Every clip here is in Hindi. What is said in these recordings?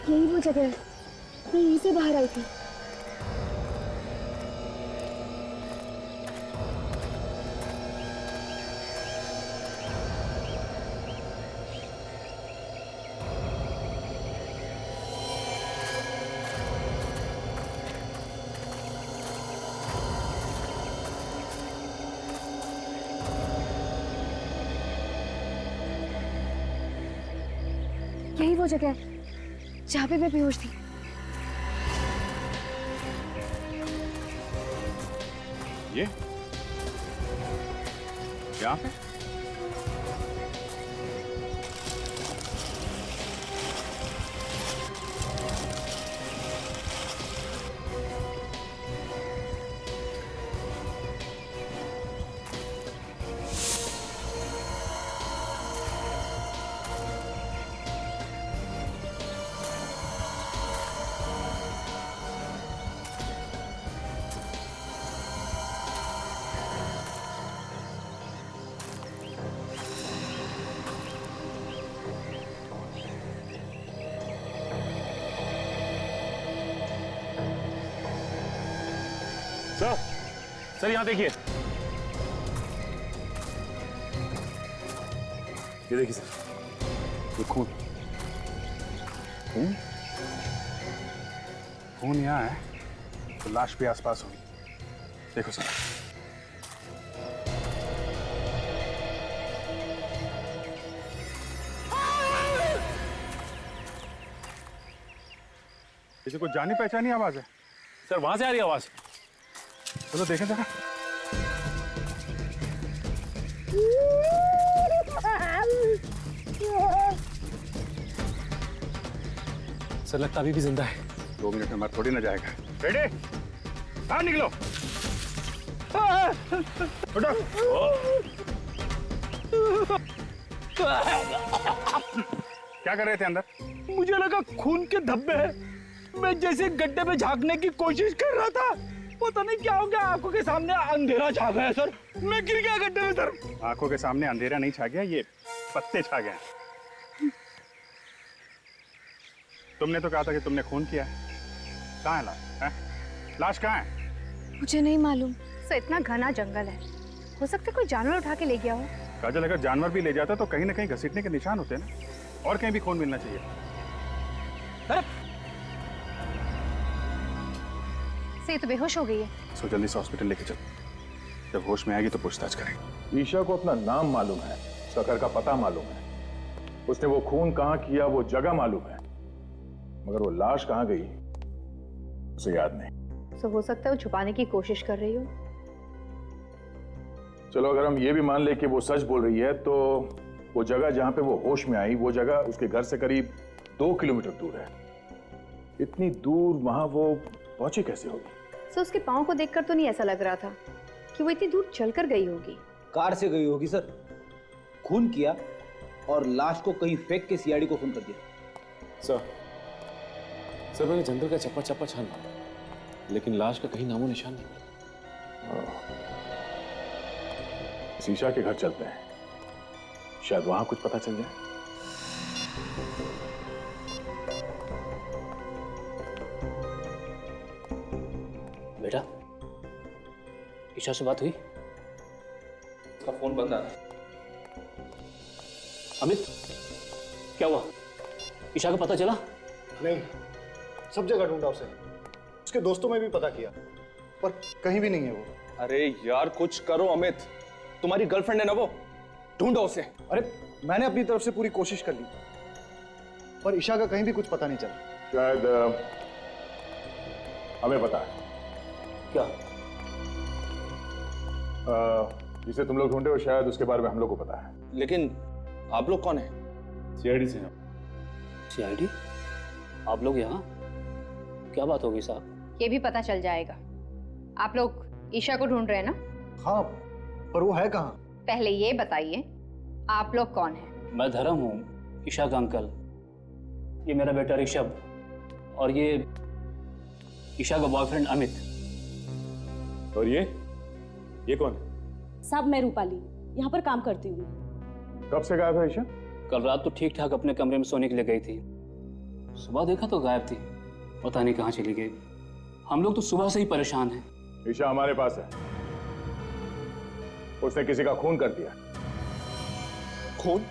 यही वो जगह है, मैं यहीं से बाहर आई थी। यही वो जगह है जहाँ पे मैं बेहोश थी। ये यहाँ पे? सर, सर यहाँ देखिए। ये देखिए सर, ये खून। खून? खून यहाँ है तो लाश भी आसपास होगी। देखो सर। इसे कुछ जानी पहचानी आवाज है। सर वहां से आ रही आवाज। चलो देखें जरा। सर लगता अभी भी जिंदा है। 2 मिनट में मर थोड़ी ना जाएगा। रेडी? बाहर निकलो। उठो। क्या कर रहे थे अंदर? मुझे लगा खून के धब्बे हैं। मैं जैसे गड्ढे में झांकने की कोशिश कर रहा था, पता नहीं क्या हो गया, आंखों के सामने अंधेरा छा गया सर। मैं गिर गया गड्ढे में सर। आंखों के सामने अंधेरा नहीं छा गया, ये पत्ते छा गए। तुमने तो कहा था कि तुमने खून किया है। कहाँ है लाश? लाश कहाँ है? मुझे नहीं मालूम। सर इतना घना जंगल है, हो सकता है कोई जानवर उठा के ले गया हो। काजल, अगर जानवर भी ले जाता तो कहीं ना कहीं घसीटने के निशान होते ना, और कहीं भी खून मिलना चाहिए। से तो बेहोश हो गई है। सो जल्दी से हॉस्पिटल लेके चलो। जब होश में आएगी तो पूछताछ करेंगे। ईशा को अपना नाम मालूम है, उसका घर का पता मालूम है, उसने वो खून कहाँ किया वो जगह मालूम है, मगर वो लाश कहाँ गई उसे याद नहीं। तो हो सकता है वो छुपाने की कोशिश कर रही हो। चलो अगर हम ये भी मान ले कि वो सच बोल रही है, तो वो जगह जहाँ पे वो होश में आई, वो जगह उसके घर से करीब 2 किलोमीटर दूर है। इतनी दूर वहां वो पहुंची कैसे होगी? सर उसके पाँव को देखकर तो नहीं ऐसा लग रहा था कि वो इतनी दूर चलकर गई होगी। कार से गई होगी सर। खून किया और लाश को कहीं फेंक के सीआईडी को फोन कर दिया। सर मैंने जंगल का चप्पा चप्पा छान मारा, लेकिन लाश का कहीं नामो निशान नहीं मिला। ईशा के घर चलते हैं, शायद वहां कुछ पता चल जाए। बेटा, ईशा से बात हुई? उसका फोन बंद आ रहा है। अमित, क्या हुआ? ईशा का पता चला? नहीं, सब जगह ढूंढा उसे, उसके दोस्तों में भी पता किया, पर कहीं भी नहीं है वो। अरे यार कुछ करो अमित, तुम्हारी गर्लफ्रेंड है ना वो, ढूंढो उसे। अरे मैंने अपनी तरफ से पूरी कोशिश कर ली, पर ईशा का कहीं भी कुछ पता नहीं चला। शायद हमें पता है। क्या? जिसे तुम लोग ढूंढे हो शायद उसके बारे में हम लोग को पता है। लेकिन आप लोग कौन है? सीआईडी से हैं। सीआईडी? आप लोग यहाँ? क्या बात होगी साहब? ये भी पता चल जाएगा। आप लोग ईशा को ढूंढ रहे हैं ना? हाँ, पर वो है कहाँ? पहले ये बताइए, आप लोग कौन हैं? मैं धर्म हूँ, ईशा का अंकल। ये मेरा बेटा ऋषभ, और ये ईशा का बॉयफ्रेंड अमित। और ये कौन है? साहब मैं रूपाली, यहाँ पर काम करती हूँ। कब से गायब है ईशा? कल रात तो ठीक ठाक अपने कमरे में सोने के लिए गई थी, सुबह देखा तो गायब थी, पता नहीं कहाँ चली गई। हम लोग तो सुबह से ही परेशान हैं। ईशा हमारे पास है, उसने किसी का खून कर दिया। खून?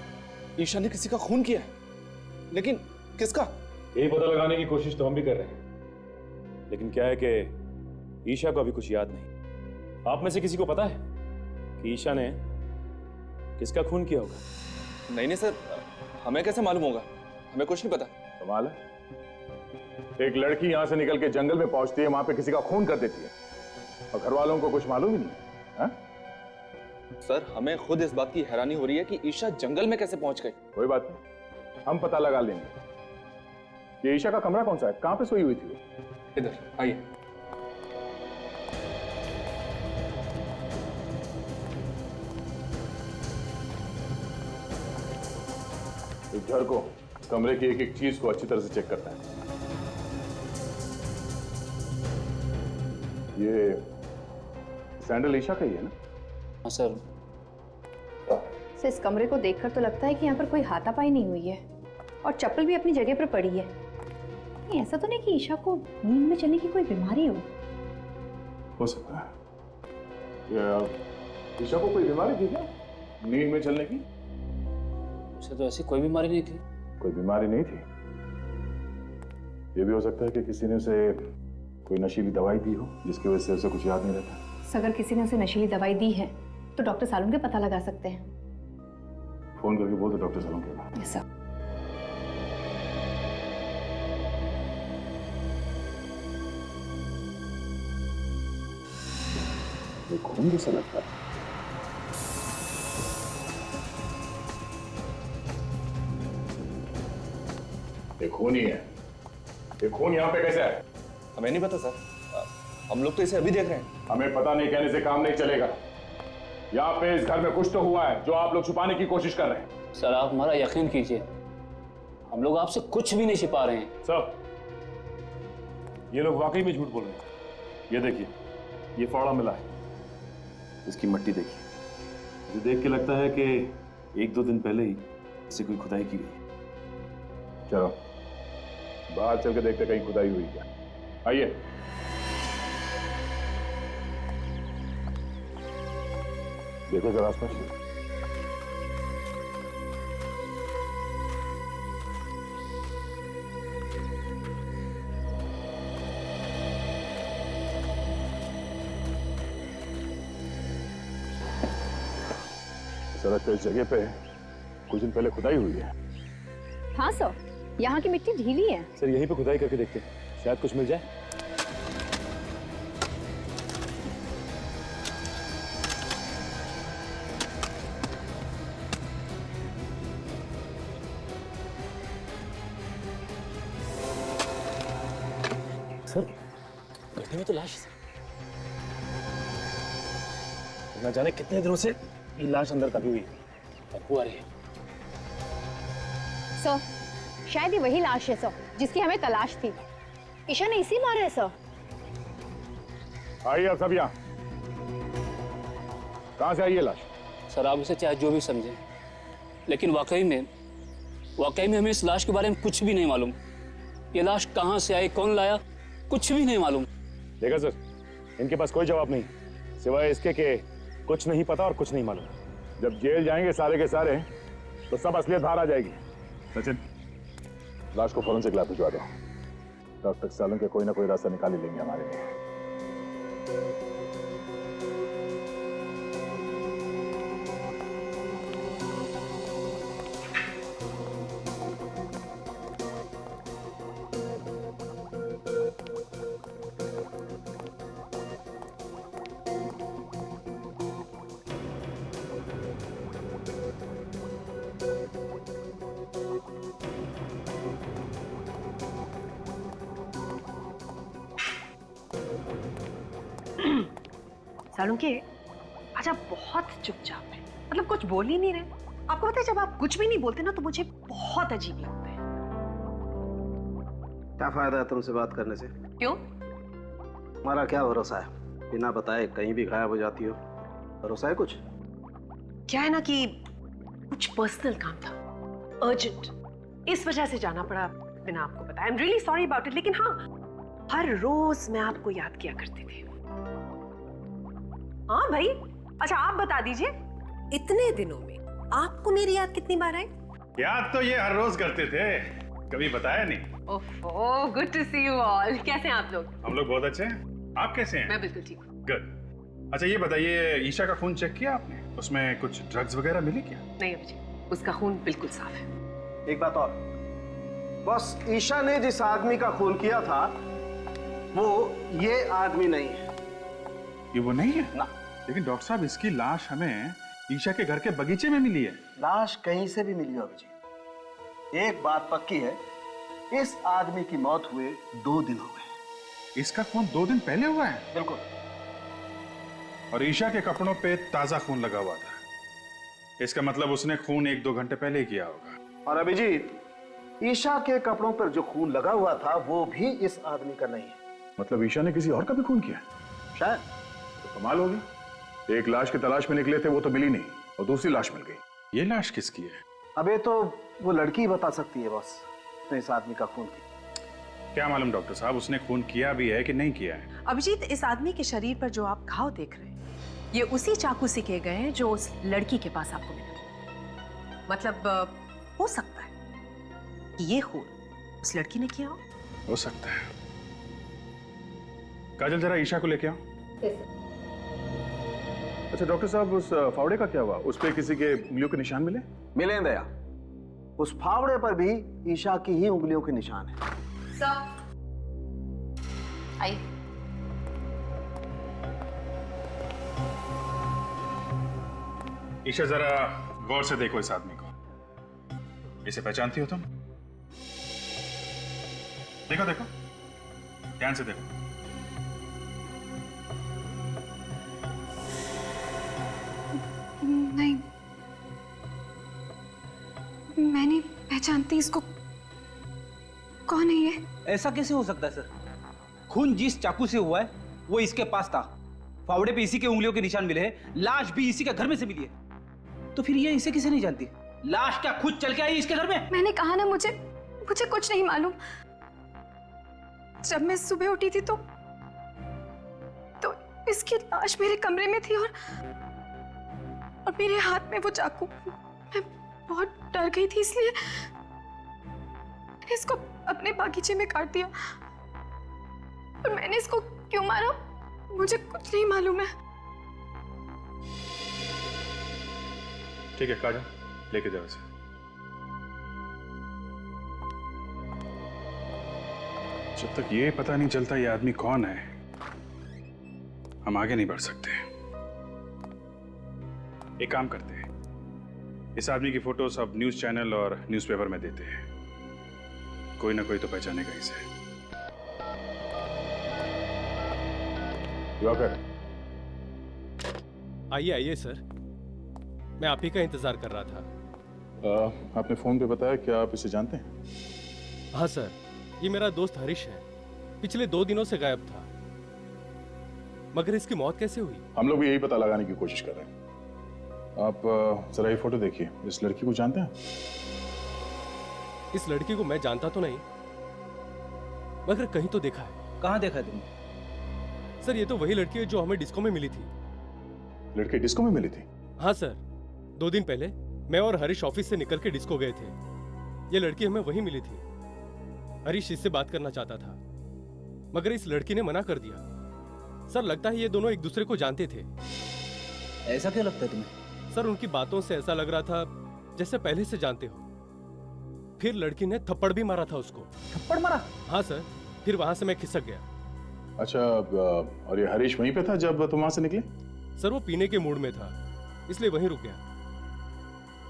ईशा ने किसी का खून किया है? लेकिन किसका? यही पता लगाने की कोशिश तो हम भी कर रहे हैं, लेकिन क्या है कि ईशा को अभी कुछ याद नहीं। आप में से किसी को पता है कि ईशा ने किसका खून किया होगा? नहीं नहीं सर, हमें कैसे मालूम होगा? हमें कुछ नहीं पता। कमाल है, एक लड़की यहां से निकल के जंगल में पहुंचती है, वहां पे किसी का खून कर देती है और घर वालों को कुछ मालूम ही नहीं है। सर, हमें खुद इस बात की हैरानी हो रही है कि ईशा जंगल में कैसे पहुंच गई। कोई बात नहीं, हम पता लगा लेंगे। ये ईशा का कमरा कौन सा है? कहां पे सोई हुई थी वो? इधर आइए। इस घर को, कमरे की एक एक चीज को अच्छी तरह से चेक करता है। ये सैंडल ईशा का ही है ना? हाँ सर। सर, इस कमरे को देखकर तो लगता है कि यहाँ पर कोई हाथापाई नहीं हुई है और चप्पल भी अपनी जगह पर पड़ी है। नहीं, ऐसा तो नहीं कि ईशा को नींद में चलने की कोई बीमारी हो सकता है। ईशा को कोई बीमारी थी क्या नींद में चलने की? उसे तो ऐसी कोई बीमारी नहीं थी। कोई बीमारी नहीं थी। ये भी हो सकता है कि किसी ने उसे कोई नशीली दवाई दी हो जिसकी वजह से उसे कुछ याद नहीं रहता। अगर किसी ने उसे नशीली दवाई दी है तो डॉक्टर सालुन के पता लगा सकते हैं। फोन करके बोल दो डॉक्टर सालुन के पास। Yes sir. ये खून जैसा लगता है। ये खून ही है। ये खून यहाँ पे कैसे है? हमें नहीं पता सर, हम लोग तो इसे अभी देख रहे हैं। हमें पता नहीं कहने से काम नहीं चलेगा। यहाँ पे इस घर में कुछ तो हुआ है जो आप लोग छुपाने की कोशिश कर रहे हैं। सर, आप हमारा यकीन कीजिए, हम लोग आपसे कुछ भी नहीं छिपा रहे हैं। सर, ये लोग वाकई में झूठ बोल रहे हैं। ये देखिए, ये फावड़ा मिला है, इसकी मट्टी देखिए। मुझे देख के लगता है कि 1-2 दिन पहले ही इसे कोई खुदाई की गई। चलो बाहर चल के देखते कहीं खुदाई हुई क्या। आइए। देखो जरा आसपास। सड़क पे इस जगह पे कुछ दिन पहले खुदाई हुई है। हाँ सर, यहाँ की मिट्टी ढीली है। सर, यहीं पे खुदाई करके देखते हैं, शायद कुछ मिल जाए। सर, गड्ढे में तो लाश है। न जाने कितने दिनों से ये लाश अंदर दबी हुई है। बदबू आ रही है। सर, शायद ये वही लाश है सर जिसकी हमें तलाश थी। ईशा ने इसी मारा है सर। आइए आप सब यहाँ। कहाँ से आई है लाश? सर, आप इसे चाहे जो भी समझें, लेकिन वाकई में हमें इस लाश के बारे में कुछ भी नहीं मालूम। ये लाश कहाँ से आई, कौन लाया, कुछ भी नहीं मालूम। देखा सर, इनके पास कोई जवाब नहीं सिवाय इसके कि कुछ नहीं पता और कुछ नहीं मालूम। जब जेल जाएंगे सारे के सारे तो सब असलियत बाहर आ जाएगी। सचिन, लाश को फॉरेंसिक लैब भिजवा दो। डॉक्टर सालुन के कोई ना कोई रास्ता निकाल ही लेंगे हमारे लिए। सालुंके, आज आप बहुत चुपचाप हैं, मतलब कुछ बोल ही नहीं रहे। आपको पता है जब आप कुछ भी नहीं बोलते ना तो मुझे बहुत अजीब लगता है। क्या फायदा है तुमसे बात करने से? क्यों? हमारा क्या भरोसा है, बिना बताए कहीं भी गायब हो जाती हो। भरोसा है कुछ? क्या है ना कि कुछ पर्सनल काम था, अर्जेंट, इस वजह से जाना पड़ा। बिना आपको बताए। I am really sorry about it, लेकिन हाँ, हर रोज मैं आपको याद किया करती थी। हाँ भाई, अच्छा आप बता दीजिए, इतने दिनों में आपको मेरी याद कितनी बार आई? याद तो ये हर रोज करते थे, कभी बताया नहीं। Oh, good to see you all. कैसे हैं आप लोग? हम लोग बहुत अच्छे हैं, आप कैसे हैं? मैं बिल्कुल ठीक हूँ। गुड। अच्छा ये बताइए, ईशा का खून चेक किया आपने? उसमें कुछ ड्रग्स वगैरह मिली क्या? नहीं अभिजीत, उसका खून बिल्कुल साफ है। एक बात और, बस ईशा ने जिस आदमी का खून किया था वो ये आदमी नहीं है। ये वो नहीं है ना। लेकिन डॉक्टर साहब, इसकी लाश हमें ईशा के घर के बगीचे में मिली है। लाश कहीं से भी मिली हो अभिजीत, एक बात पक्की है, इस आदमी की मौत हुए 2 दिन हो गए। इसका खून 2 दिन पहले हुआ है? बिल्कुल। और ईशा के कपड़ों पे ताजा खून लगा हुआ था, इसका मतलब उसने खून 1-2 घंटे पहले ही किया होगा। और अभिजीत, ईशा के कपड़ों पर जो खून लगा हुआ था वो भी इस आदमी का नहीं है। मतलब ईशा ने किसी और का भी खून किया? शायद। तो कमाल होगी, एक लाश की तलाश में निकले थे, वो तो मिली नहीं, और दूसरी लाश मिल गई। ये लाश किसकी है? अबे तो वो लड़की ही बता सकती है बॉस, तो इस आदमी का खून किया। क्या मालूम डॉक्टर साहब, उसने खून किया भी है कि नहीं किया है? अभिजीत, इस आदमी के शरीर पर जो आप घाव देख रहे हैं, ये उसी चाकू से किए गए हैं जो उस लड़की के पास आपको मिला। मतलब हो सकता है कि ये खून उस लड़की ने किया हो सकता है। काजल, जरा ईशा को लेके आओ। अच्छा डॉक्टर साहब, उस फावड़े का क्या हुआ? उस पे किसी के उंगलियों के निशान मिले? मिले दया, उस फावड़े पर भी ईशा की ही उंगलियों के निशान है। Sir I. ईशा, जरा गौर से देखो इस आदमी को। इसे पहचानती हो तुम? देखो देखो, ध्यान से देखो। नहीं, मैं नहीं पहचानती इसको। कौन है ये? ऐसा कैसे हो सकता है सर? खून जिस चाकू से हुआ है वो इसके पास था, फावड़े पे इसी के उंगलियों के निशान मिले हैं, लाश भी इसी के घर में से मिली है। तो फिर ये इसे किसे नहीं जानती? लाश क्या खुद चल के आई इसके घर में? मैंने कहा ना, मुझे कुछ नहीं मालूम। जब मैं सुबह उठी थी तो इसकी लाश मेरे कमरे में थी और मेरे हाथ में वो चाकू। मैं बहुत डर गई थी, इसलिए मैंने इसको अपने बागीचे में काट दिया। और मैंने इसको क्यों मारा मुझे कुछ नहीं मालूम है। ठीक है काजल, लेके जाओ इसे। जब तक ये पता नहीं चलता ये आदमी कौन है, हम आगे नहीं बढ़ सकते। एक काम करते हैं, इस आदमी की फोटो सब न्यूज चैनल और न्यूज़पेपर में देते हैं, कोई ना कोई तो पहचानेगा इसे। आइए आइए सर, मैं आप ही का इंतजार कर रहा था। आपने फोन पे बताया, क्या आप इसे जानते हैं? हाँ सर, ये मेरा दोस्त हरीश है, पिछले 2 दिनों से गायब था। मगर इसकी मौत कैसे हुई? हम लोग भी यही पता लगाने की कोशिश कर रहे हैं। आप जरा ये फोटो देखिए, इस लड़की को जानते हैं? इस लड़की को मैं जानता तो नहीं, मगर कहीं तो देखा है। कहाँ देखा है तुमने? सर ये तो वही लड़की है जो हमें डिस्को में मिली थी। लड़की डिस्को में मिली थी? हाँ सर, 2 दिन पहले मैं और हरीश ऑफिस से निकल के डिस्को गए थे। ये लड़की हमें वहीं मिली थी। हरीश इससे बात करना चाहता था, मगर इस लड़की ने मना कर दिया। सर लगता है ये दोनों एक दूसरे को जानते थे। ऐसा क्यों लगता है तुम्हें? सर उनकी बातों से ऐसा लग रहा था जैसे पहले से जानते हो। फिर लड़की ने थप्पड़ भी मारा था उसको। थप्पड़ मारा? हाँ सर, फिर वहां से मैं खिसक गया। अच्छा, और ये हरीश वहीं पे था जब तुम वहां से निकले? सर वो पीने के मूड में था, इसलिए वहीं रुक गया,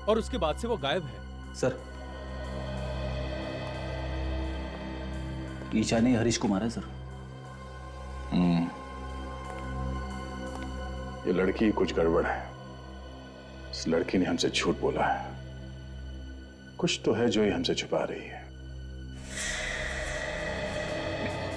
और उसके बाद से वो गायब है। सर ईशा ने हरीश को मारा है सर। ये लड़की कुछ गड़बड़ है। इस लड़की ने हमसे झूठ बोला है, कुछ तो है जो ये हमसे छुपा रही है।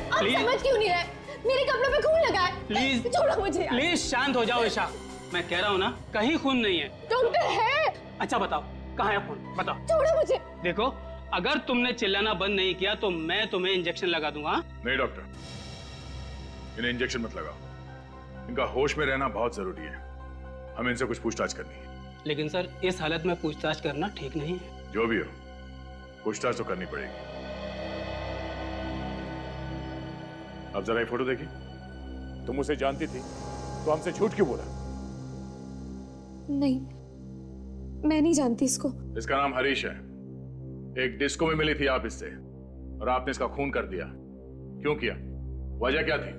आप समझ क्यों नहीं रहे? मेरे कपड़ों पे खून लगा है। प्लीज छोड़ो मुझे यार। प्लीज शांत हो जाओ ईशा, मैं कह रहा हूँ ना कहीं खून नहीं है। डॉक्टर है। अच्छा बताओ कहाँ है खून, बताओ। छोड़ो मुझे। देखो अगर तुमने चिल्लाना बंद नहीं किया तो मैं तुम्हें इंजेक्शन लगा दूंगा। नहीं डॉक्टर, इन्हें इंजेक्शन मत लगाओ। इनका होश में रहना बहुत जरूरी है। हमें इनसे कुछ पूछताछ करनी है। लेकिन सर इस हालत में पूछताछ करना ठीक नहीं है। जो भी हो, पूछताछ तो करनी पड़ेगी। अब जरा ये फोटो देखी। तुम उसे जानती थी तो हमसे झूठ क्यों बोला? नहीं, मैं नहीं जानती इसको। इसका नाम हरीश है। एक डिस्को में मिली थी आप इससे और आपने इसका खून कर दिया। क्यों किया? वजह क्या थी?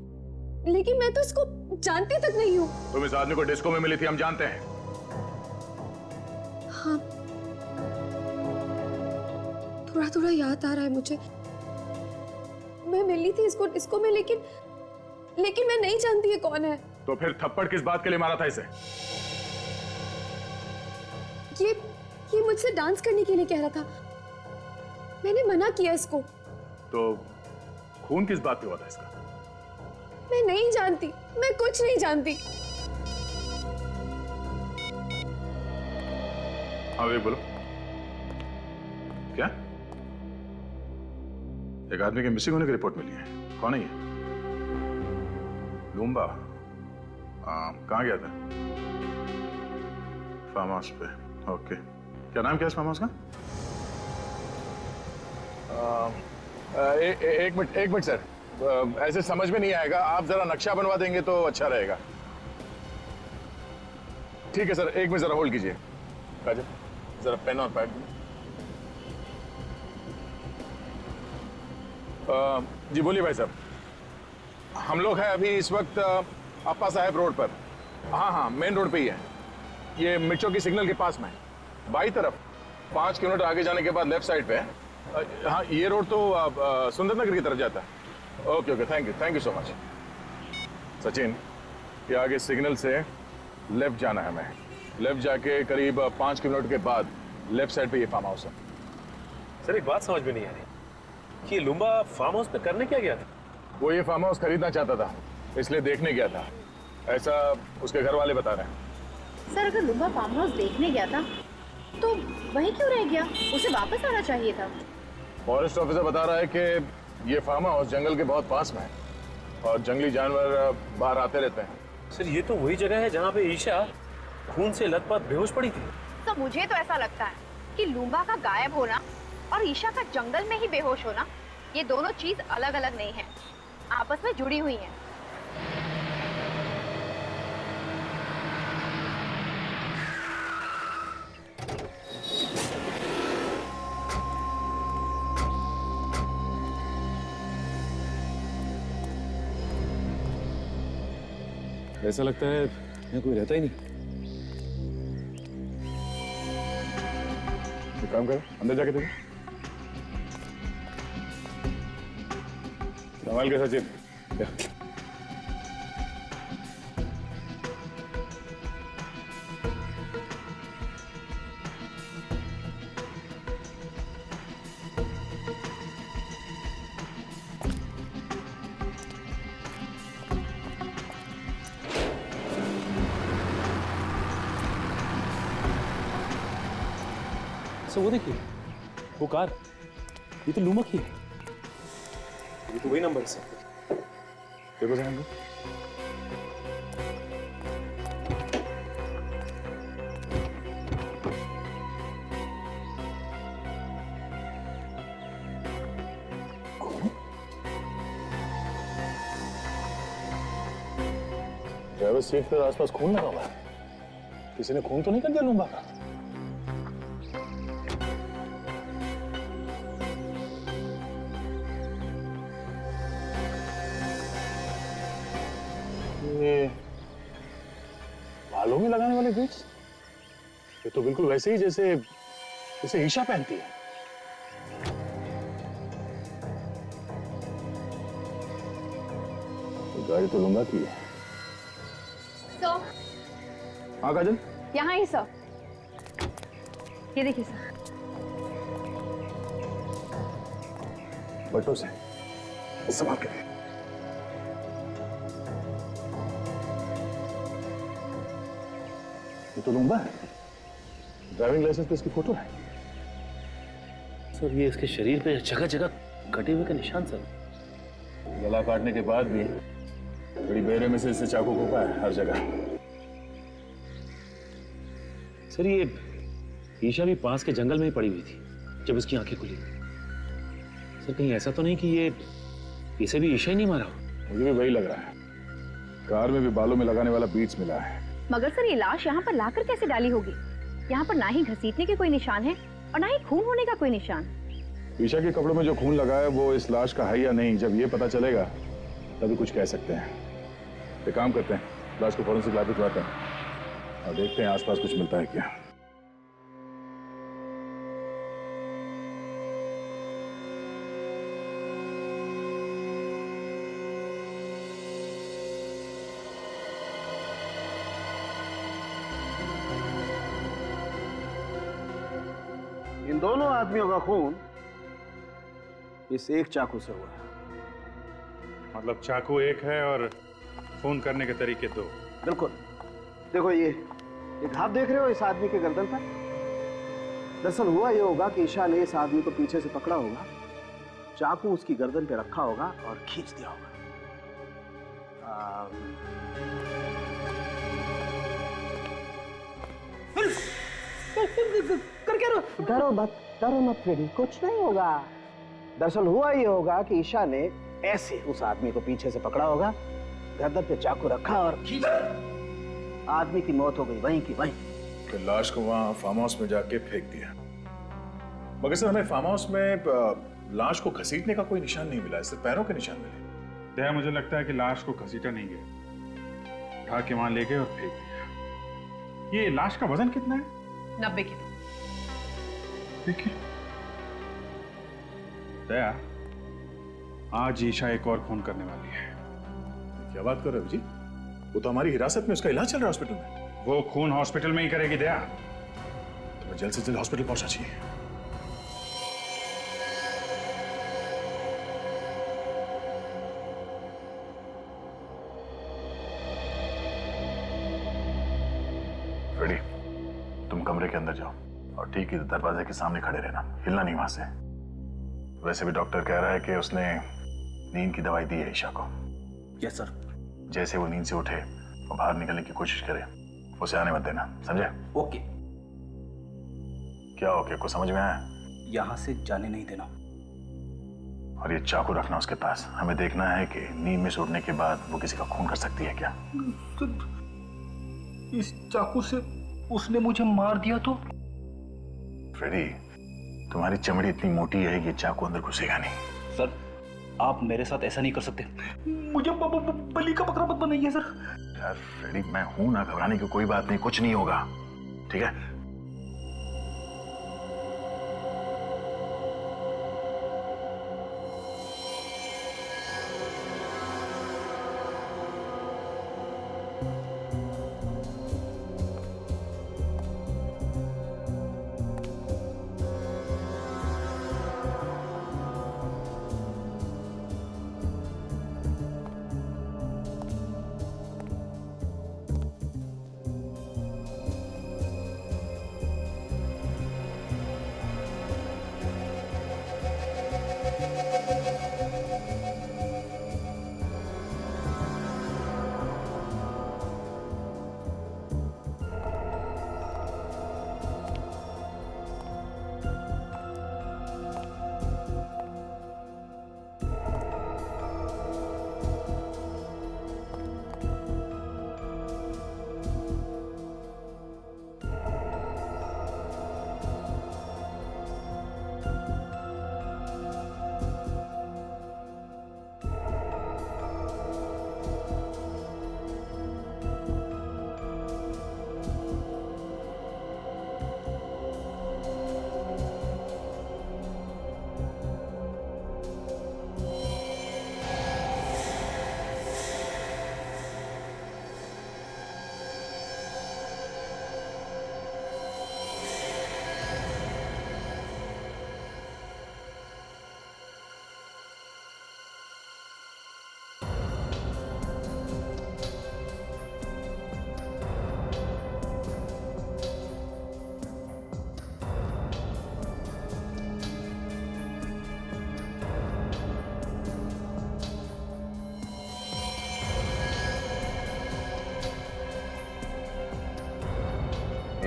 लेकिन मैं तो इसको जानती तक नहीं हूँ। तुम इस आदमी को डिस्को में मिली थी, हम जानते हैं। हाँ, थोड़ा थोड़ा याद आ रहा है मुझे। मैं मिली थी इसको डिस्को में, लेकिन मैं नहीं जानती ये कौन है। तो फिर थप्पड़ किस बात के लिए मारा था इसे? ये मुझसे डांस करने के लिए कह रहा था। मैंने मना किया इसको। तो खून किस बात पे हुआ था इसका? मैं नहीं जानती, मैं कुछ नहीं जानती। हाँ देख, बोलो क्या? एक आदमी के मिसिंग होने की रिपोर्ट मिली है। कौन है ये? लूम्बा। कहाँ गया था? फार्म हाउस पे। ओके, क्या नाम क्या है इस फार्म हाउस का? एक मिनट सर, ऐसे समझ में नहीं आएगा। आप जरा नक्शा बनवा देंगे तो अच्छा रहेगा। ठीक है सर, एक मिनट जरा होल्ड कीजिए। काजल, जरा पेन और पैड। जी बोलिए भाई साहब। हम लोग हैं अभी इस वक्त अप्पा साहब रोड पर। हाँ, मेन रोड पे ही है। ये मिर्चों की सिग्नल के पास में है, बाई तरफ। 5 किलोमीटर आगे जाने के बाद लेफ्ट साइड पे है। हाँ, ये रोड तो सुंदर नगर की तरफ जाता है। Okay, thank you so much. Sachin, ये आगे सिग्नल से लेफ्ट जाना है हमें। लेफ्ट जाके करीब 5 किलोमीटर के बाद लेफ्ट साइड पे ये फार्म हाउस है। सर एक बात समझ में नहीं आ रही कि ये लुम्बा फार्म हाउस पे करने क्या गया था? वो ये फार्म हाउस खरीदना चाहता था, इसलिए देखने गया था, ऐसा उसके घर वाले बता रहे हैं। सर अगर लुम्बा फार्म हाउस देखने गया था तो वहीं क्यों रह गया? उसे वापस आना चाहिए था। फॉरेस्ट ऑफिसर बता रहा है कि ये फार्म हाउस जंगल के बहुत पास में है और जंगली जानवर बाहर आते रहते हैं। सर ये तो वही जगह है जहाँ पे ईशा खून से लथपथ बेहोश पड़ी थी। तो मुझे तो ऐसा लगता है कि लूम्बा का गायब होना और ईशा का जंगल में ही बेहोश होना, ये दोनों चीज अलग अलग नहीं है, आपस में जुड़ी हुई हैं। ऐसा लगता है यहाँ कोई रहता ही नहीं। एक काम करो, अंदर जाके देखो। संभाल के सचिन। वो देखिए, वो कार, ये तो लुम्बा की है। ये तो वही नंबर है सर। देखो जरा। ड्राइवर सीट पर आसपास खून लगा हुआ है। किसी ने खून तो नहीं कर दिया लूम्बा का? बालों में लगाने वाले बीट्स, ये तो बिल्कुल वैसे ही जैसे ईशा पहनती है। तो गाड़ी तो लूंगा की है। सर, हाँ काजल, यहाँ ही सर, ये देखिए सर। बटों से संभाल के। ये तो लूंबा है। ड्राइविंग लाइसेंस पे इसकी फोटो है। सर ये इसके शरीर पे जगह जगह कटे हुए का निशान सर। गला काटने के बाद भी बड़ी बेरहमी से इससे चाकू घोंपा है हर जगह। सर ये ईशा भी पास के जंगल में ही पड़ी हुई थी जब इसकी आंखें खुली। सर कहीं ऐसा तो नहीं कि ये इसे भी ईशा ही नहीं मारा हो? मुझे भी वही लग रहा है। कार में भी बालों में लगाने वाला बीट्स मिला है। मगर सर ये लाश यहाँ पर लाकर कैसे डाली होगी? यहाँ पर ना ही घसीटने के कोई निशान है और ना ही खून होने का कोई निशान। ईशा के कपड़ों में जो खून लगा है वो इस लाश का है या नहीं, जब ये पता चलेगा तभी कुछ कह सकते हैं। एक काम करते हैं, लाश को फॉरेंसिक लैब भिजवाते हैं और देखते हैं आसपास कुछ मिलता है क्या। इन दोनों आदमियों का खून इस एक चाकू से हुआ है। मतलब चाकू एक है और खून करने के तरीके दो। बिल्कुल। देखो ये घाव देख रहे हो इस आदमी के गर्दन पर? दरअसल हुआ ये होगा कि ईशा ने इस आदमी को पीछे से पकड़ा होगा, चाकू उसकी गर्दन पे रखा होगा और खींच दिया होगा। कर क्या डरो मत फ्रेडी, कुछ नहीं होगा। दरअसल हुआ ये होगा कि ईशा ने ऐसे उस आदमी को पीछे से पकड़ा होगा, गर्दन पे चाकू रखा और खींच दिया। आदमी की मौत हो गई वहीं की वहीं। फिर लाश को वहां फार्म हाउस में जाके फेंक दिया। मगर सर हमें फार्म हाउस में लाश को घसीटने का कोई निशान नहीं मिला, सिर्फ पैरों के निशान मिले। दया मुझे लगता है कि लाश को घसीटा नहीं गया, उठा के वहां ले गए और फेंक दिया। ये लाश का वजन कितना है? 90 किलो। देखिए दया, आज ईशा एक और खून करने वाली है। क्या बात कर रहे हो जी? वो तो हमारी हिरासत में, उसका इलाज चल रहा है हॉस्पिटल में। वो खून हॉस्पिटल में ही करेगी दया। तो मैं जल्द से जल्द हॉस्पिटल पहुंचना चाहिए। फ्रेडी, तुम कमरे के अंदर जाओ और ठीक इधर दरवाजे के सामने खड़े रहना, हिलना नहीं वहां से। वैसे भी डॉक्टर कह रहा है कि उसने नींद की दवाई दी है ईशा को। Yes sir. जैसे वो नींद से उठे और बाहर निकलने की कोशिश करे, उसे आने मत देना, समझे? ओके। क्या ओके? कुछ समझ में आया? यहां से जाने नहीं देना। और ये चाकू रखना उसके पास। हमें देखना है कि नींद में से उठने के बाद वो किसी का खून कर सकती है क्या। इस चाकू से उसने मुझे मार दिया तो? फ्रेडी, तुम्हारी चमड़ी इतनी मोटी है कि चाकू अंदर घुसेगा नहीं। सर आप मेरे साथ ऐसा नहीं कर सकते। मुझे बलि का बकरा मत बनाइए सर। यार फ्रेडी, मैं हूं ना, घबराने की कोई बात नहीं, कुछ नहीं होगा, ठीक है?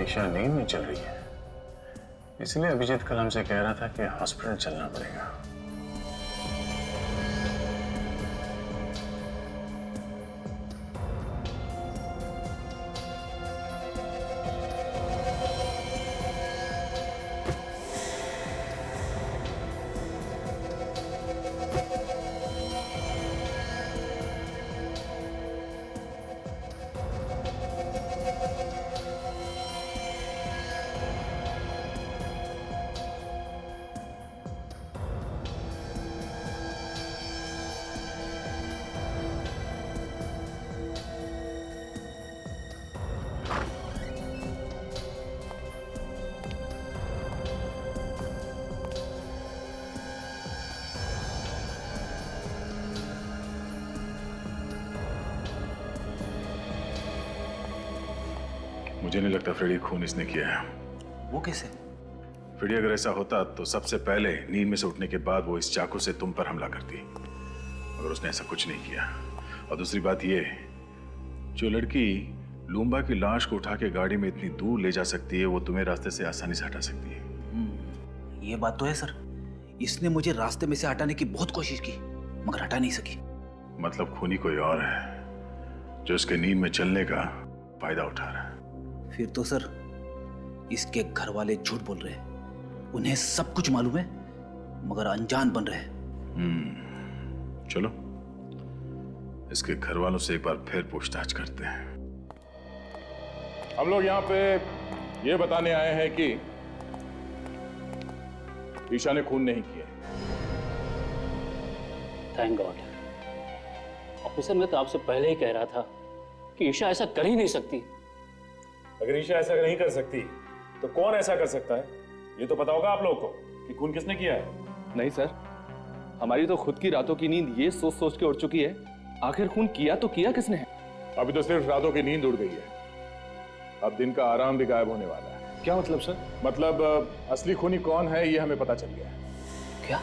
ईशा नींद में चल रही है, इसलिए अभिजीत कल हमसे कह रहा था कि हॉस्पिटल चलना पड़ेगा। मुझे नहीं लगता फ्रेडी खून इसने किया है। वो कैसे? फ्रेडी अगर ऐसा होता तो सबसे पहले नींद में से उठने के बाद वो इस चाकू से तुम पर हमला करती, मगर उसने ऐसा कुछ नहीं किया। और दूसरी बात ये, जो लड़की लूम्बा की लाश को उठा के गाड़ी में इतनी दूर ले जा सकती है, वो तुम्हें रास्ते से आसानी से हटा सकती है। ये बात तो है सर। इसने मुझे रास्ते में से हटाने की बहुत कोशिश की, मगर हटा नहीं सकी। मतलब खूनी कोई और है जो इसके नींद में चलने का फायदा उठा रहा है। फिर तो सर इसके घर वाले झूठ बोल रहे हैं। उन्हें सब कुछ मालूम है, मगर अनजान बन रहे हैं। चलो इसके घर वालों से एक बार फिर पूछताछ करते हैं। हम लोग यहाँ पे ये बताने आए हैं कि ईशा ने खून नहीं किया। Thank God. ऑफिसर, मैं तो आपसे पहले ही कह रहा था कि ईशा ऐसा कर ही नहीं सकती। अगर ईशा ऐसा नहीं कर सकती तो कौन ऐसा कर सकता है, ये तो पता होगा आप लोगों को कि खून किसने किया है। नहीं सर, हमारी तो खुद की रातों की नींद ये सोच सोच के उड़ चुकी है, आखिर खून किया तो किया किसने है। अभी तो सिर्फ रातों की नींद उड़ गई है, अब दिन का आराम भी गायब होने वाला है। क्या मतलब सर? मतलब असली खूनी कौन है ये हमें पता चल गया है। क्या?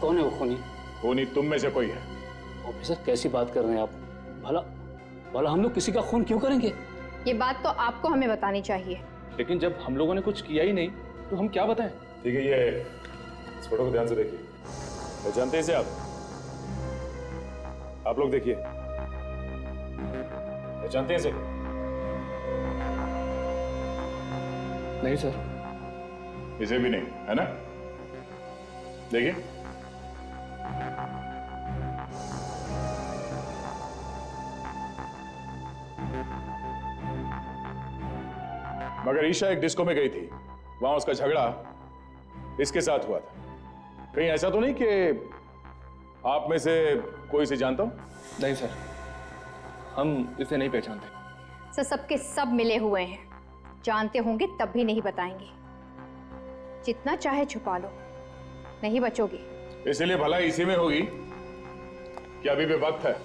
कौन है वो खूनी? खूनी तुम में से कोई है। ऑफिसर, कैसी बात कर रहे हैं आप? भला भला हम लोग किसी का खून क्यों करेंगे? ये बात तो आपको हमें बतानी चाहिए। लेकिन जब हम लोगों ने कुछ किया ही नहीं तो हम क्या बताएं? ठीक है, ये इस फोटो को ध्यान से देखिए। पहचानते हैं इसे आप लोग देखिए, पहचानते हैं इसे? नहीं सर। इसे भी नहीं, है ना? देखिए, मगर ईशा एक डिस्को में गई थी, वहां उसका झगड़ा इसके साथ हुआ था। कहीं ऐसा तो नहीं कि आप में से कोई इसे जानता हो? नहीं सर, हम इसे नहीं पहचानते। सर, सबके सब मिले हुए हैं, जानते होंगे तब भी नहीं बताएंगे। जितना चाहे छुपा लो, नहीं बचोगे। इसलिए भलाई इसी में होगी कि अभी भी वक्त है।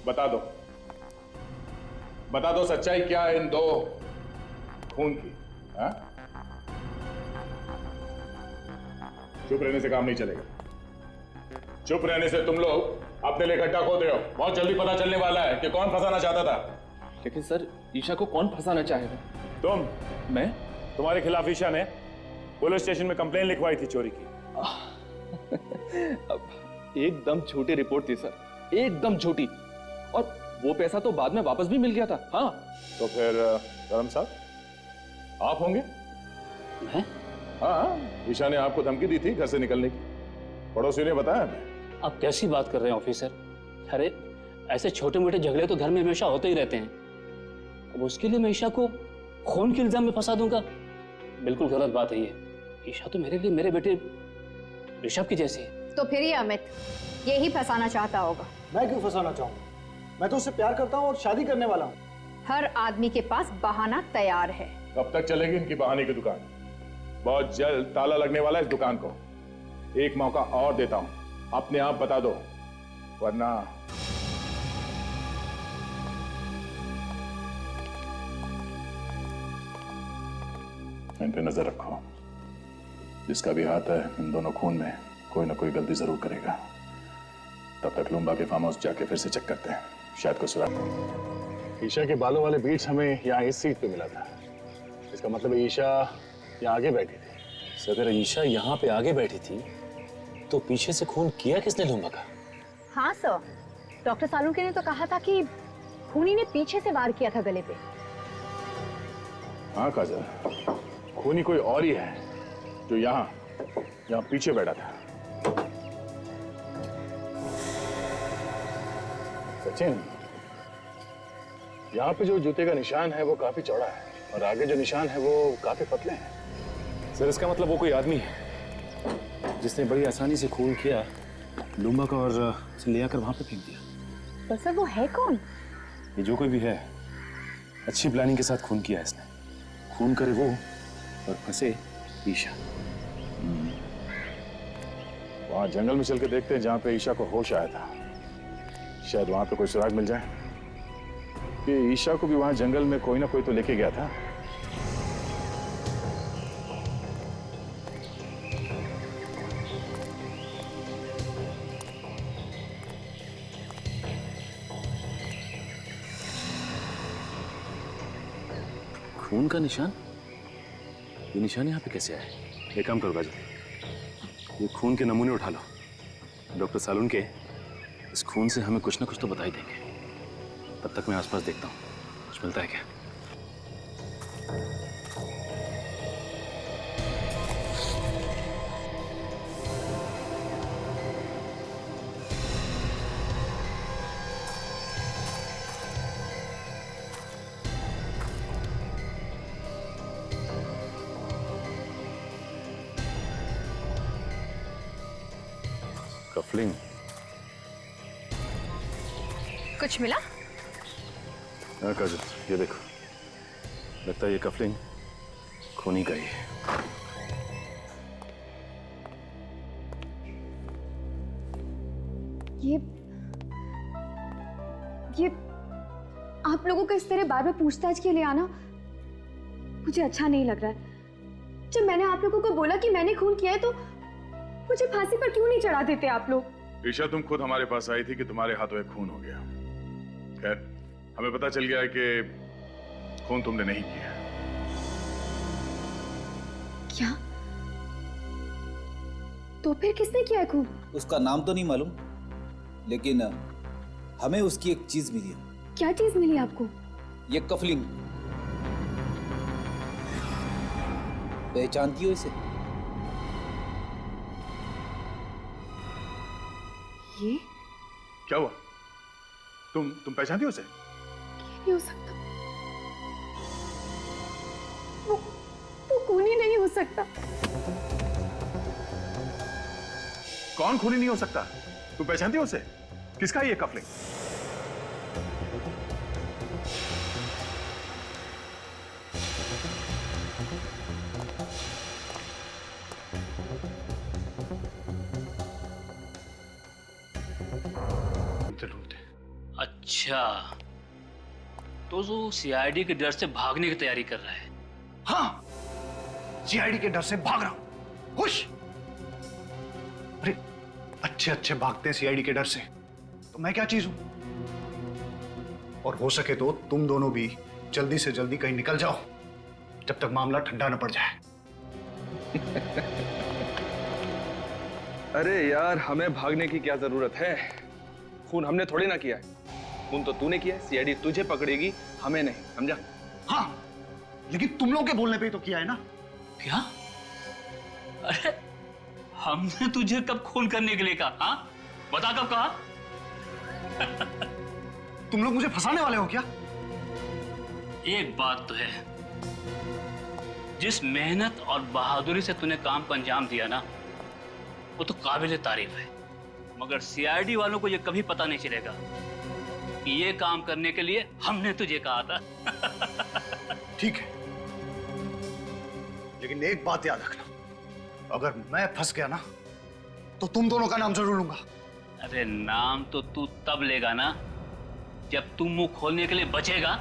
बता दो, बता दो सच्चाई क्या है इन दो खून की। हाँ? चुप रहने से काम नहीं चलेगा। चुप रहने से तुम लोग अपने लिए गड्ढा खोद रहे हो। बहुत जल्दी पता चलने वाला है कि कौन फंसाना चाहता था। लेकिन सर, ईशा को कौन फंसाना चाहेगा? तुम। मैं? तुम्हारे खिलाफ ईशा ने पुलिस स्टेशन में कंप्लेन लिखवाई थी चोरी की। अब एकदम झूठी रिपोर्ट थी सर, एकदम झूठी। और वो पैसा तो बाद में वापस भी मिल गया था। हाँ। तो फिर धर्म साहब आप होंगे? मैं? हाँ, ईशा ने आपको धमकी दी थी घर से निकलने की, पड़ोसी ने बताया हमें। आप कैसी बात कर रहे हैं ऑफिसर? अरे ऐसे छोटे मोटे झगड़े तो घर में हमेशा होते ही रहते हैं। अब उसके लिए मैं ईशा को खून के इल्जाम में फंसा दूंगा? बिल्कुल गलत बात है ये। ईशा तो मेरे लिए मेरे बेटे ऋषभ की जैसी है। तो फिर ये अमित यही फंसाना चाहता होगा। मैं क्यों फंसाना चाहूंगा? मैं तो उससे प्यार करता हूँ और शादी करने वाला हूँ। हर आदमी के पास बहाना तैयार है। कब तक चलेगी इनकी बहाने की दुकान? बहुत जल्द ताला लगने वाला है इस दुकान को। एक मौका और देता हूं, अपने आप बता दो, वरना इन पे नजर रखो। जिसका भी हाथ है इन दोनों खून में, कोई ना कोई गलती जरूर करेगा। तब तक लुम्बा के फार्म हाउस जाके फिर से चेक करते हैं, शायद कुछ सुराग। ईशा के बालों वाले बीट्स हमें यहाँ इस सीट पे मिला था। इसका मतलब है ईशा यहाँ आगे बैठी थी। सर अगर ईशा यहाँ पे आगे बैठी थी तो पीछे से खून किया किसने लूंबा का? हाँ सर, डॉक्टर सालुंके ने तो कहा था कि खूनी ने पीछे से वार किया था गले पे। हाँ काजल, खूनी कोई और ही है जो यहाँ पीछे बैठा था। सचिन, यहाँ पे जो जूते का निशान है वो काफी चौड़ा है और आगे जो निशान है वो काफी पतले हैं। सर इसका मतलब वो कोई आदमी है जिसने बड़ी आसानी से खून किया लूंबा का और उसे ले आकर वहां पे फेंक दिया। पर सर वो है कौन? ये जो कोई भी है अच्छी प्लानिंग के साथ खून किया है इसने। खून करे वो और फंसे ईशा। वहां जंगल में चल के देखते हैं जहां पे ईशा को होश आया था। शायद वहां पे कोई सुराग मिल जाए कि ईशा को भी वहां जंगल में कोई ना कोई तो लेके गया था। खून का निशान? ये निशान यहाँ पे कैसे आए? एक काम करो काजल, ये खून के नमूने उठा लो। डॉक्टर सालुंके इस खून से हमें कुछ ना कुछ तो बता ही देंगे। तब तक मैं आसपास देखता हूँ कुछ मिलता है क्या। कफलिंग कुछ मिला? हाँ काजल, ये देखो, लगता है ये कफलिंग खूनी का ही है। ये आप लोगों का इस तरह बार बार पूछताछ के लिए आना मुझे अच्छा नहीं लग रहा है। जब मैंने आप लोगों को बोला कि मैंने खून किया है तो मुझे फांसी पर क्यों नहीं चढ़ा देते आप लोग? ईशा, तुम खुद हमारे पास आई थी कि तुम्हारे हाथों एक खून हो गया। खैर, हमें पता चल गया है कि खून तुमने नहीं किया। क्या? तो फिर किसने किया है खून? उसका नाम तो नहीं मालूम, लेकिन हमें उसकी एक चीज मिली है। क्या चीज मिली आपको? ये कफलिंग। पहचानती हो इसे? ये क्या हुआ? तुम पहचानती हो उसे? नहीं हो सकता। वो खूनी नहीं हो सकता। कौन खूनी नहीं हो सकता? तुम पहचानती हो उसे? किसका है ये कफलिंग? अच्छा, तो जो सीआईडी के डर से भागने की तैयारी कर रहा है। हाँ, सीआईडी के डर से भाग रहा हूं। खुश? अरे अच्छे अच्छे भागते हैं सीआईडी के डर से, तो मैं क्या चीज हूं? और हो सके तो तुम दोनों भी जल्दी से जल्दी कहीं निकल जाओ जब तक मामला ठंडा न पड़ जाए। अरे यार, हमें भागने की क्या जरूरत है? खून हमने थोड़ी ना किया है। खून तो तूने किया है। सीआईडी तुझे पकड़ेगी, हमें नहीं, समझा? हाँ, लेकिन तुम लोगों के बोलने पे ही तो किया है ना। क्या? अरे हमने तुझे कब खून करने के लिए कहा? हाँ, बता कब कहा? तुम लोग मुझे फंसाने वाले हो क्या? एक बात तो है, जिस मेहनत और बहादुरी से तूने काम को अंजाम दिया ना, वो तो काबिल तारीफ है। मगर सीआईडी वालों को ये कभी पता नहीं चलेगा कि ये काम करने के लिए हमने तुझे कहा था। ठीक है, लेकिन एक बात याद रखना, अगर मैं फंस गया ना तो तुम दोनों का नाम जरूर लूंगा। अरे नाम तो तू तब लेगा ना जब तू मुंह खोलने के लिए बचेगा।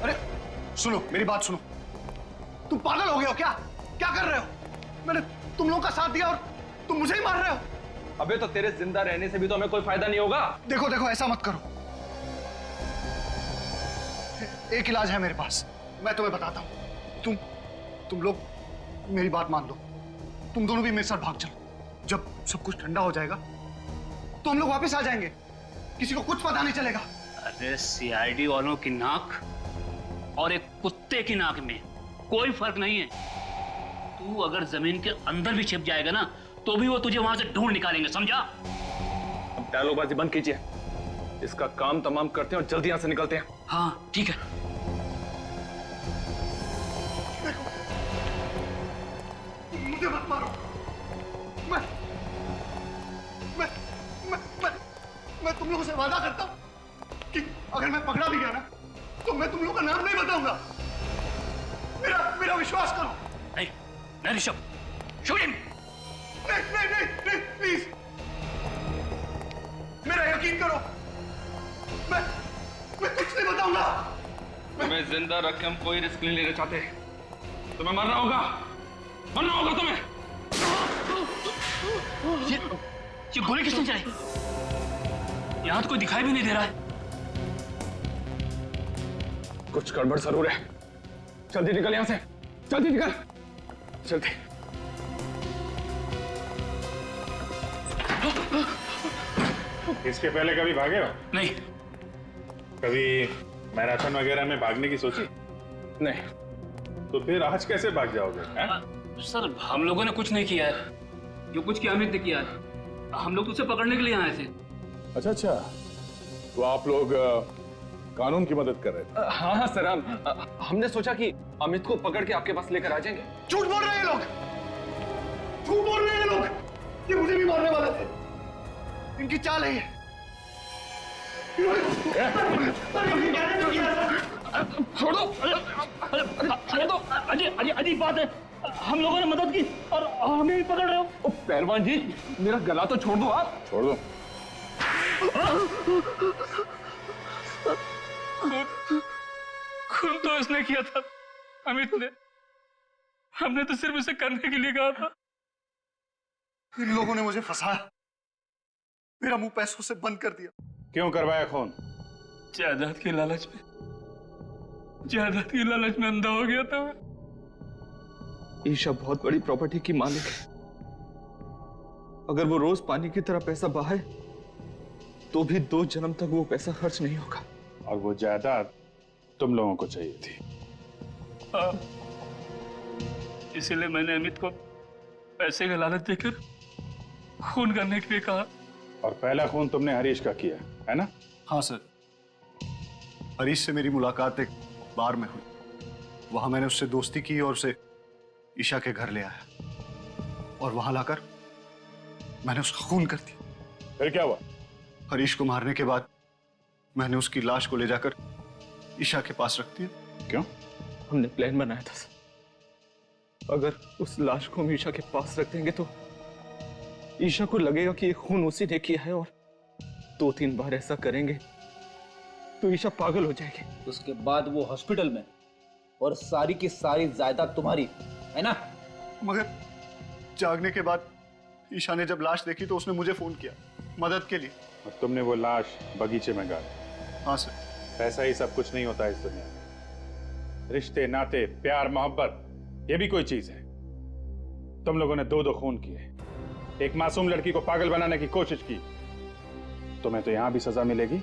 अरे सुनो, मेरी बात सुनो। तुम पागल हो गए हो क्या? क्या कर रहे हो? मैंने तुम लोगों का साथ दिया और तुम मुझे ही मार रहे हो। अबे तो तेरे जिंदा रहने से भी तो हमें कोई फायदा नहीं होगा। देखो देखो, ऐसा मत करो। एक इलाज है मेरे पास, मैं तुम्हें बताता हूं। तुम लोग मेरी बात मान लो, तुम दोनों भी मेरे साथ भाग चलो। जब सब कुछ ठंडा हो जाएगा तो हम लोग वापस आ जाएंगे, किसी को कुछ पता नहीं चलेगा। अरे सीआईडी वालों की नाक और एक कुत्ते की नाक में कोई फर्क नहीं है। तू अगर जमीन के अंदर भी छिप जाएगा ना तो भी वो तुझे वहां से ढूंढ निकालेंगे, समझा? अब डायलॉगबाजी बंद कीजिए, इसका काम तमाम करते हैं और जल्दी यहां से निकलते हैं। हाँ ठीक है। मुझे मत मारो। मैं तुम लोगों से वादा करता हूं कि अगर मैं पकड़ा भी गया ना तो मैं तुम लोगों का नाम नहीं बताऊंगा। मेरा विश्वास करो। नहीं ऋषभ, शूट हिम। नहीं, प्लीज मेरा यकीन करो। मैं कुछ नहीं बताऊंगा। तुम्हें जिंदा रख के हम कोई रिस्क नहीं लेना चाहते। तुम्हें मरना होगा तुम्हें। ये गोली किसने चलाई? यहां तो कोई दिखाई भी नहीं दे रहा है। कुछ गड़बड़ जरूर है। जल्दी निकल यहां से, जल्दी निकल, जल्दी। इसके पहले कभी भागे हो? नहीं। कभी मैराथन वगैरह में भागने की सोची? नहीं। तो फिर आज कैसे भाग जाओगे? सर हम लोगों ने कुछ नहीं किया है, जो कुछ किया अमित ने किया है। हम लोग तो उसे पकड़ने के लिए आए थे। अच्छा, तो आप लोग कानून की मदद कर रहे थे? हाँ सर, हमने सोचा कि अमित को पकड़ के आपके पास लेकर आ जाएंगे। झूठ बोल रहे हैं लोग, झूठ बोल रहे हैं लोग। ये मुझे भी मारने वाले थे, इनकी चाल है ये। छोड़ दो। अजीब बात है, हम लोगों ने मदद की और हमें भी पकड़ रहे हो। पहलवान जी, मेरा गला तो छोड़ दो आप। छोड़ दो। खून तो इसने किया था, अमित ने। हमने तो सिर्फ इसे करने के लिए कहा था। इन लोगों ने मुझे फंसाया, मेरा मुंह पैसों से बंद कर दिया। क्यों करवाया खून? जायदाद के लालच में अंधा हो गया था मैं। ईशा बहुत बड़ी प्रॉपर्टी की मालिक है। अगर वो रोज पानी की तरह पैसा बहाए तो भी 2 जन्म तक वो पैसा खर्च नहीं होगा। और वो जायदाद तुम लोगों को चाहिए थी। इसीलिए मैंने अमित को पैसे का लालच देकर खून करने के लिए कहा। और पहला खून तुमने हरीश का किया है ना? हाँ सर, हरीश से मेरी मुलाकात एक बार में हुई। वहां मैंने उससे दोस्ती की और उसे ईशा के घर ले आया और वहां लाकर मैंने उसका खून कर दिया। फिर क्या हुआ? हरीश को मारने के बाद मैंने उसकी लाश को ले जाकर ईशा के पास रख दिया। क्यों? हमने प्लान बनाया था सर। अगर उस लाश को हम ईशा के पास रख देंगे तो ईशा को लगेगा कि ये खून उसी ने किया है, और 2-3 बार ऐसा करेंगे तो ईशा पागल हो जाएगी। उसके बाद वो हॉस्पिटल में, और सारी की सारी जायदाद तुम्हारी है ना? मगर जागने के बाद ईशा ने जब लाश देखी तो उसने मुझे फोन किया मदद के लिए। और तुमने वो लाश बगीचे में गाड़ी? हाँ सर। पैसा ही सब कुछ नहीं होता इस दुनिया में। रिश्ते, नाते, प्यार, मोहब्बत, ये भी कोई चीज है। तुम लोगों ने 2 खून किए, एक मासूम लड़की को पागल बनाने की कोशिश की। तुम्हें तो यहां भी सजा मिलेगी